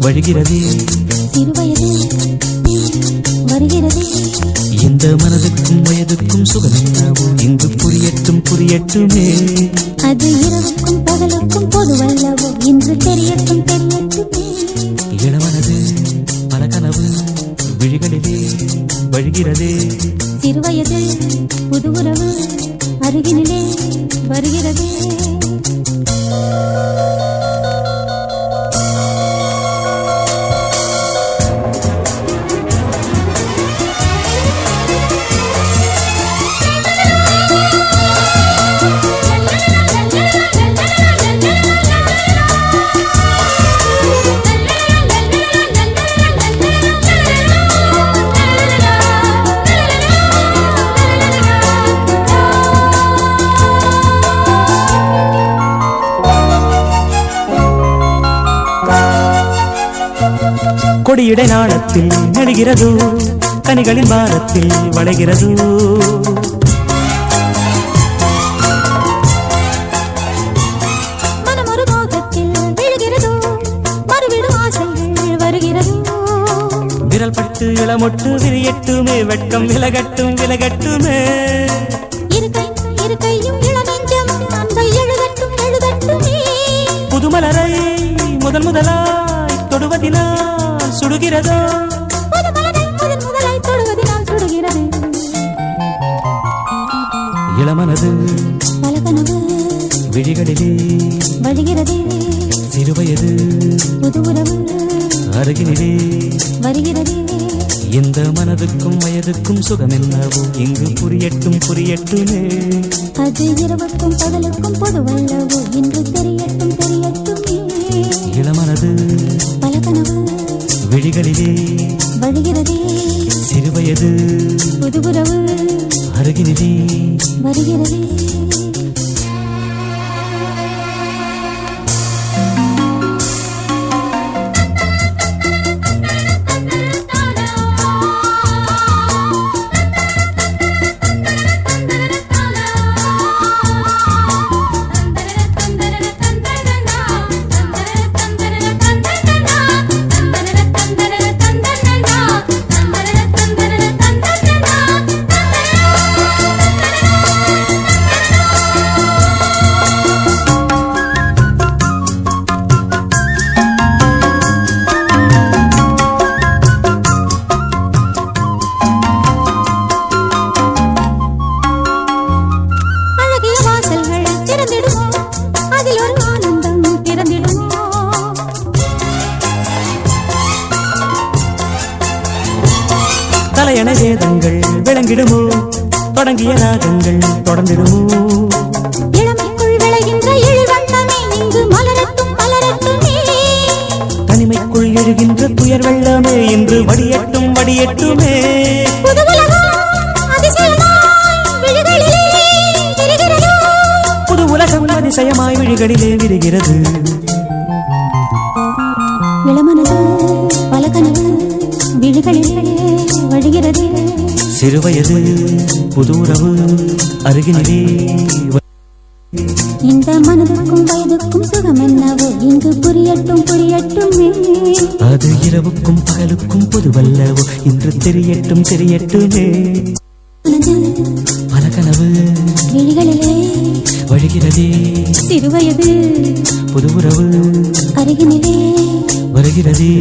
வழிகிறதே சிறுவயது வருகிறதே இந்த மனதுக்கும் வயதுக்கும் சுகமென்னாவோ இங்கு புரியட்டும் புரியட்டுமே அது இரவுக்கும் பகலுக்கும் பொதுவல்லவோ இன்று தெரியட்டும் தெரியட்டுமே இளமனது பல கனவு விழிகளிலே வழிகிறதே சிறுவயது புது உறவு அருகினிலே வருகிறதே கொடியிடை நாளத்தில் நெடுகிறதோ கனிகளின் வாரத்தில் வளைகிறதோ மனமொரு மோகத்தில் விழுகிறதோ மறுவிடும் ஆசைகள் வருகிறதோ விரல் பட்டு இளமொட்டு விரியட்டுமே வெட்கம் விலகட்டும் விலகட்டுமே இருக்கையும் இளநெஞ்சம் அன்பை எழுதட்டும் எழுதட்டுமே புதுமலரை முதலாய் தொடுவதினால் சுடுகிறதோ முதலாய் தொடுவதினால் சுடுகிறது இளமனது பல கனவு விழிகளிலே வழிகிறதே சிறுவயது புது உறவு அருகினிலே வருகிறதே இந்த மனதுக்கும் வயதுக்கும் சுகமென்னவோ இங்கு புரியட்டும் புரியட்டுமே அது இரவுக்கும் பகலுக்கும் பொதுவல்லவோ இன்று தெரியட்டும் தெரியட்டுமே இளமனது பல கனவு விழிகளிலே வழிகிறதே சிறுவயது புது உறவு அருகினிலே வருகிறதே தலையண வேதங்கள் விளங்கிடுமோ தொடங்கிய ராகங்கள் தொடர்ந்திடுமோ இளமைக்குள் விளைகின்ற இழிவண்ணமே இங்கு மலரட்டும் மலரட்டுமே தனிமைக்குள் எழுகின்ற துயர் வெள்ளமே இன்று வடியட்டும் வடியட்டுமே புது உலகம் அதிசயமாய் விழிகளிலே விரிகிறதோ புது உலகம் அதிசயமாய் விழிகளிலே விரிகிறது இளமனது பல கனவு விழிகளிலே வழிகிறதே சிறுவயது புது உறவு அருகினிலே இந்த மனதுக்கும் வயதுக்கும் சுகம் என்னவோ இங்கு புரியட்டும் புரியட்டுமே அது இரவுக்கும் பகலுக்கும் பொதுவல்லவோ இன்று தெரியட்டும் தெரியட்டுமே பல கனவு விழிகளிலே வழிகிறதே சிறுவயது புது உறவு அருகினிலே வருகிறதே